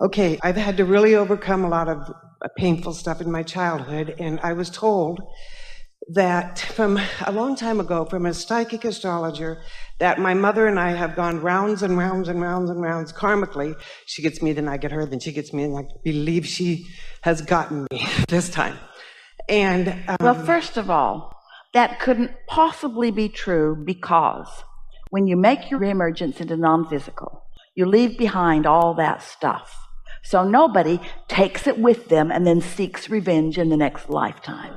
Okay, I've had to really overcome a lot of painful stuff in my childhood, and I was told that from a long time ago, from a psychic astrologer, that my mother and I have gone rounds and rounds and rounds and rounds karmically. She gets me, then I get her, then she gets me, and I believe she has gotten me this time. And well, first of all, that couldn't possibly be true, because when you make your reemergence into non-physical, you leave behind all that stuff. So nobody takes it with them and then seeks revenge in the next lifetime.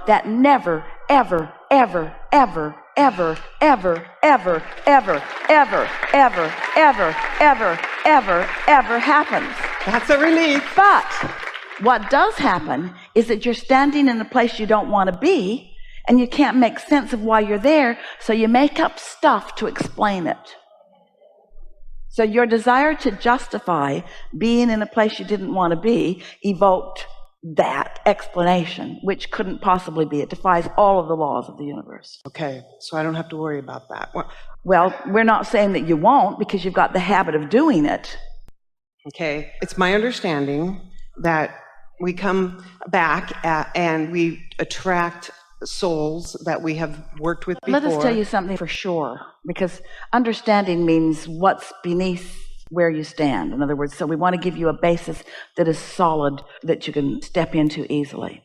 That never, ever, ever, ever, ever, ever, ever, ever, ever, ever, ever, ever, ever, ever happens. That's a relief. But what does happen is that you're standing in a place you don't want to be, and you can't make sense of why you're there, so you make up stuff to explain it. So your desire to justify being in a place you didn't want to be evoked that explanation, which couldn't possibly be. It defies all of the laws of the universe. Okay, so I don't have to worry about that. Well, we're not saying that you won't, because you've got the habit of doing it. Okay, it's my understanding that we come back and we attract souls that we have worked with before. Let us tell you something for sure, because understanding means what's beneath where you stand. In other words, so we want to give you a basis that is solid, that you can step into easily.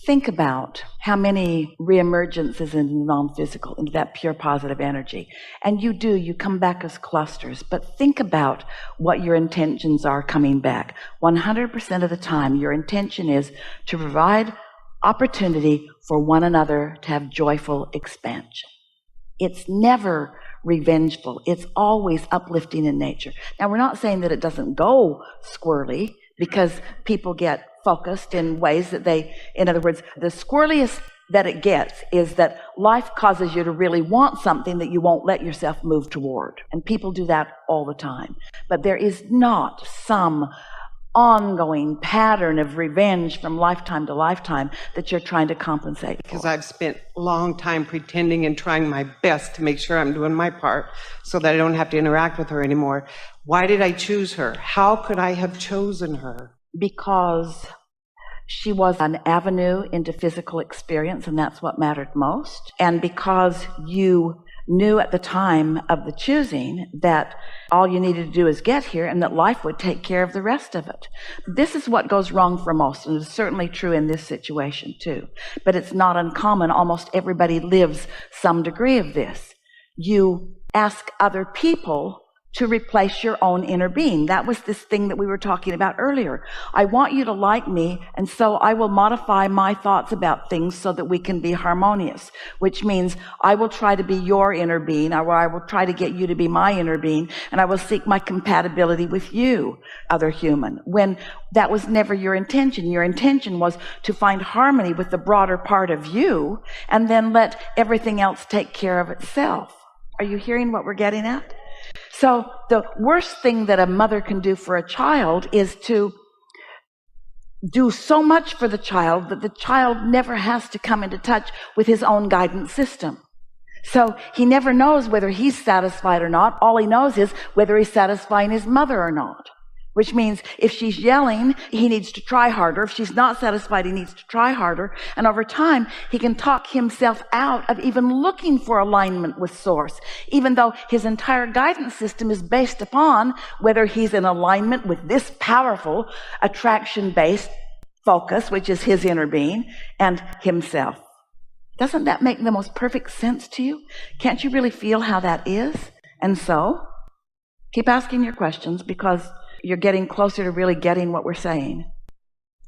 Think about how many reemergences into non-physical, into that pure positive energy. And you come back as clusters. But think about what your intentions are coming back. 100% of the time, your intention is to provide opportunity for one another to have joyful expansion. It's never revengeful. It's always uplifting in nature. Now, we're not saying that it doesn't go squirrely, because people get focused in ways that in other words, the squirreliest that it gets is that life causes you to really want something that you won't let yourself move toward. And people do that all the time. But there is not some ongoing pattern of revenge from lifetime to lifetime that you're trying to compensate for. Because I've spent a long time pretending and trying my best to make sure I'm doing my part so that I don't have to interact with her anymore. Why did I choose her? How could I have chosen her? Because she was an avenue into physical experience, and that's what mattered most. And because you knew at the time of the choosing that all you needed to do is get here, and that life would take care of the rest of it. This is what goes wrong for most, and it's certainly true in this situation too. But it's not uncommon. Almost everybody lives some degree of this. You ask other people to replace your own inner being. That was this thing that we were talking about earlier. I want you to like me, and so I will modify my thoughts about things so that we can be harmonious, which means I will try to be your inner being, or I will try to get you to be my inner being, and I will seek my compatibility with you, other human, when that was never your intention. Your intention was to find harmony with the broader part of you, and then let everything else take care of itself. Are you hearing what we're getting at? So the worst thing that a mother can do for a child is to do so much for the child that the child never has to come into touch with his own guidance system. So he never knows whether he's satisfied or not. All he knows is whether he's satisfying his mother or not. Which means if she's yelling, he needs to try harder. If she's not satisfied, he needs to try harder. And over time, he can talk himself out of even looking for alignment with Source, even though his entire guidance system is based upon whether he's in alignment with this powerful attraction-based focus, which is his inner being, and himself. Doesn't that make the most perfect sense to you? Can't you really feel how that is? And so, keep asking your questions, because you're getting closer to really getting what we're saying.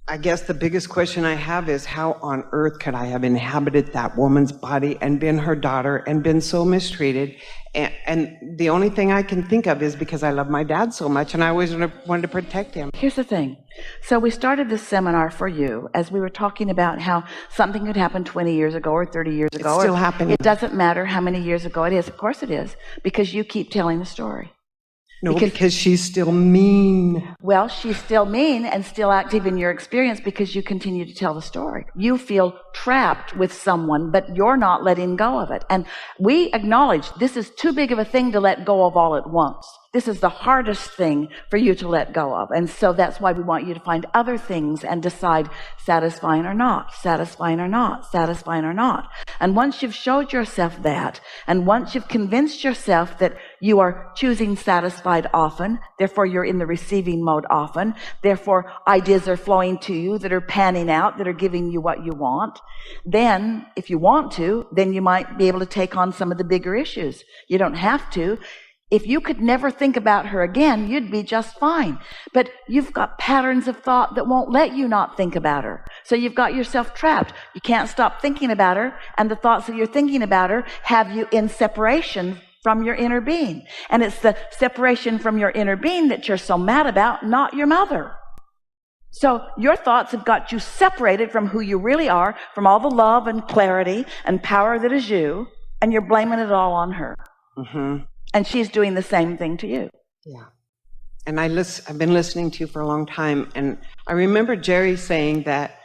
I guess the biggest question I have is, how on earth could I have inhabited that woman's body and been her daughter and been so mistreated? And the only thing I can think of is because I love my dad so much, and I always wanted to protect him. Here's the thing. So we started this seminar for you as we were talking about how something could happen 20 years ago or 30 years ago. It's still happening. It doesn't matter how many years ago it is. Of course it is, because you keep telling the story. No, because she's still mean. Well, she's still mean and still active in your experience because you continue to tell the story. You feel trapped with someone, but you're not letting go of it. And we acknowledge this is too big of a thing to let go of all at once. This is the hardest thing for you to let go of. And so that's why we want you to find other things and decide satisfying or not, satisfying or not, satisfying or not. And once you've showed yourself that, and once you've convinced yourself that you are choosing satisfied often, therefore you're in the receiving mode often, therefore ideas are flowing to you that are panning out, that are giving you what you want, then if you want to, then you might be able to take on some of the bigger issues. You don't have to. If you could never think about her again, you'd be just fine. But you've got patterns of thought that won't let you not think about her. So you've got yourself trapped. You can't stop thinking about her, and the thoughts that you're thinking about her have you in separation from your inner being. And it's the separation from your inner being that you're so mad about, not your mother. So your thoughts have got you separated from who you really are, from all the love and clarity and power that is you, and you're blaming it all on her. Mm-hmm. And she's doing the same thing to you. Yeah. And I've been listening to you for a long time, and I remember Jerry saying that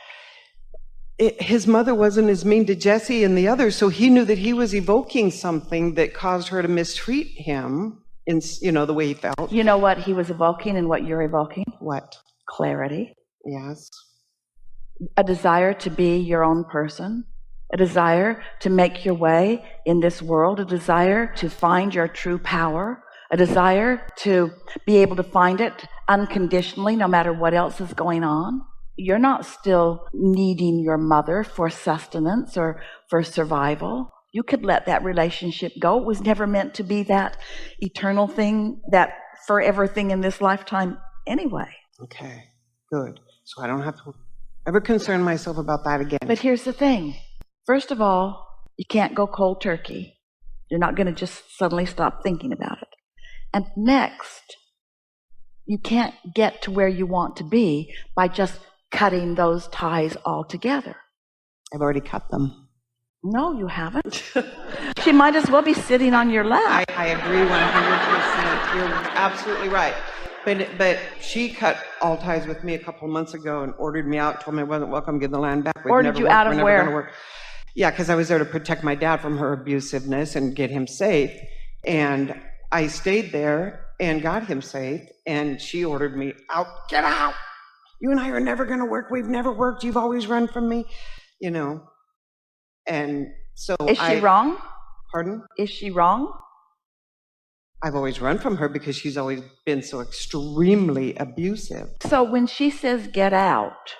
his mother wasn't as mean to Jesse and the others, so he knew that he was evoking something that caused her to mistreat him in, the way he felt. You know what he was evoking and what you're evoking? What? Clarity. Yes. A desire to be your own person. A desire to make your way in this world, a desire to find your true power, a desire to be able to find it unconditionally no matter what else is going on. You're not still needing your mother for sustenance or for survival. You could let that relationship go. It was never meant to be that eternal thing, that forever thing in this lifetime anyway. Okay, good. So I don't have to ever concern myself about that again. But here's the thing. First of all, you can't go cold turkey. You're not going to just suddenly stop thinking about it. And next, you can't get to where you want to be by just cutting those ties altogether. I've already cut them. No, you haven't. She might as well be sitting on your lap. I agree 100%. You're absolutely right. But she cut all ties with me a couple of months ago and ordered me out, told me I wasn't welcome, give the land back. Ordered you out of where? Yeah, because I was there to protect my dad from her abusiveness and get him safe. And I stayed there and got him safe. And she ordered me out. Get out! You and I are never going to work. We've never worked. You've always run from me. And so Is she wrong? Pardon? Is she wrong? I've always run from her because she's always been so extremely abusive. So when she says get out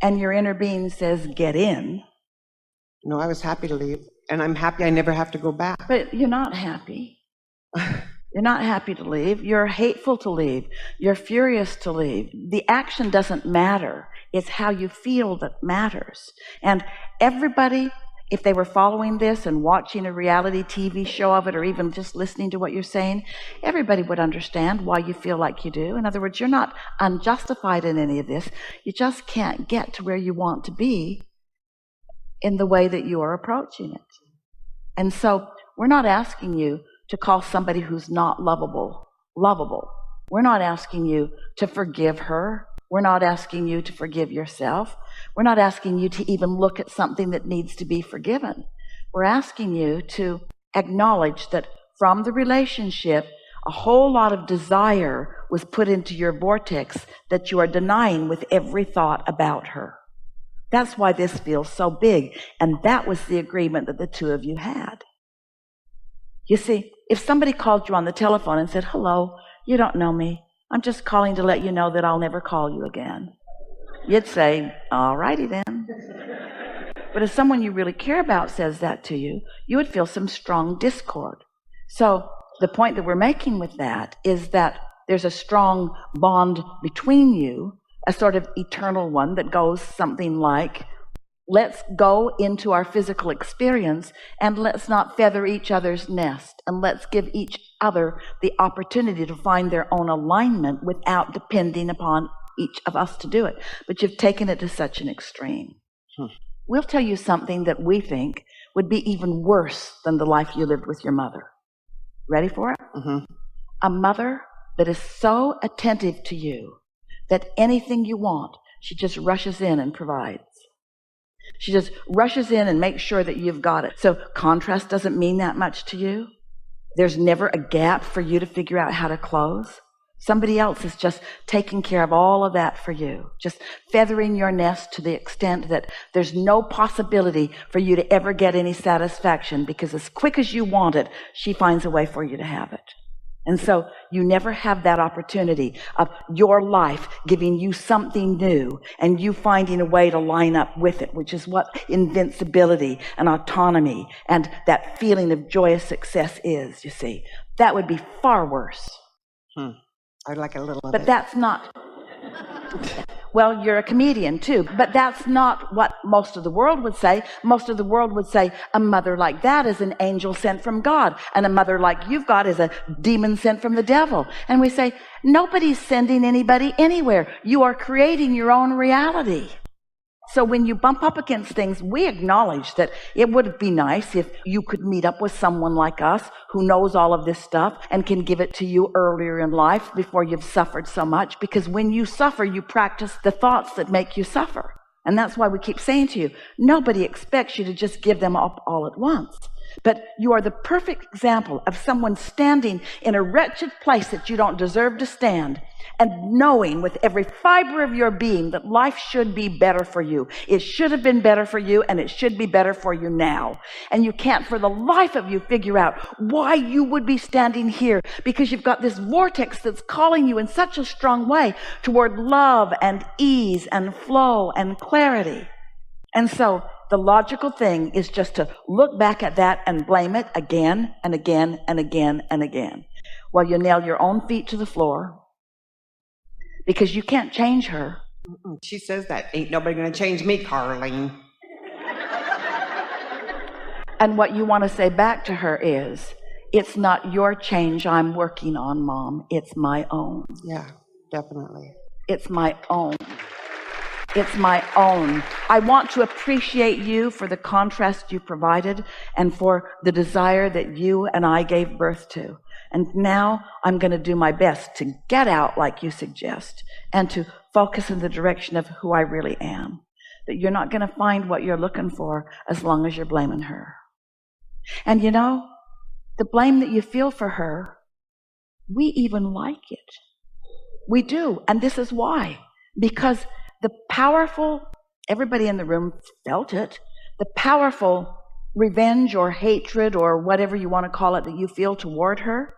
and your inner being says get in. No, I was happy to leave, and I'm happy I never have to go back. But you're not happy. You're not happy to leave. You're hateful to leave. You're furious to leave. The action doesn't matter. It's how you feel that matters. And everybody, if they were following this and watching a reality TV show of it, or even just listening to what you're saying, everybody would understand why you feel like you do. In other words, you're not unjustified in any of this. You just can't get to where you want to be in the way that you are approaching it. And so we're not asking you to call somebody who's not lovable. We're not asking you to forgive her. We're not asking you to forgive yourself. We're not asking you to even look at something that needs to be forgiven. We're asking you to acknowledge that from the relationship, a whole lot of desire was put into your vortex that you are denying with every thought about her. That's why this feels so big. And that was the agreement that the two of you had. You see, if somebody called you on the telephone and said, hello, you don't know me. I'm just calling to let you know that I'll never call you again. You'd say, all righty then. But if someone you really care about says that to you, you would feel some strong discord. So the point that we're making with that is that there's a strong bond between you, a sort of eternal one that goes something like, let's go into our physical experience and let's not feather each other's nest, and let's give each other the opportunity to find their own alignment without depending upon each of us to do it. But you've taken it to such an extreme. We'll tell you something that we think would be even worse than the life you lived with your mother. Ready for it? Mm-hmm. A mother that is so attentive to you that anything you want, she just rushes in and provides. She just rushes in and makes sure that you've got it. So contrast doesn't mean that much to you. There's never a gap for you to figure out how to close. Somebody else is just taking care of all of that for you, just feathering your nest to the extent that there's no possibility for you to ever get any satisfaction, because as quick as you want it, she finds a way for you to have it. And so you never have that opportunity of your life giving you something new and you finding a way to line up with it, which is what invincibility and autonomy and that feeling of joyous success is, you see. That would be far worse. I'd like a little of But it. that's not... Well, you're a comedian too, but that's not what most of the world would say. Most of the world would say a mother like that is an angel sent from God, and a mother like you've got is a demon sent from the devil. And we say, nobody's sending anybody anywhere. You are creating your own reality. So when you bump up against things, we acknowledge that it would be nice if you could meet up with someone like us who knows all of this stuff and can give it to you earlier in life before you've suffered so much. Because when you suffer, you practice the thoughts that make you suffer. And that's why we keep saying to you, nobody expects you to just give them up all at once. But you are the perfect example of someone standing in a wretched place that you don't deserve to stand, and knowing with every fiber of your being that life should be better for you. It should have been better for you, and it should be better for you now. And you can't for the life of you figure out why you would be standing here, because you've got this vortex that's calling you in such a strong way toward love and ease and flow and clarity. And so the logical thing is just to look back at that and blame it again and again and again and again, while you nail your own feet to the floor, because you can't change her. She says that. Ain't nobody going to change me, Carlene. And what you want to say back to her is, it's not your change I'm working on, Mom. It's my own. Yeah, definitely. It's my own. It's my own. I want to appreciate you for the contrast you provided and for the desire that you and I gave birth to. And now I'm going to do my best to get out like you suggest and to focus in the direction of who I really am. That you're not going to find what you're looking for as long as you're blaming her. And you know, the blame that you feel for her, we even like it. We do. And this is why. Because the powerful, everybody in the room felt it, the powerful revenge or hatred or whatever you want to call it that you feel toward her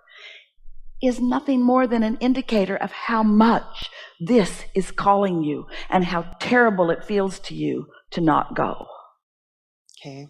is nothing more than an indicator of how much this is calling you and how terrible it feels to you to not go. Okay.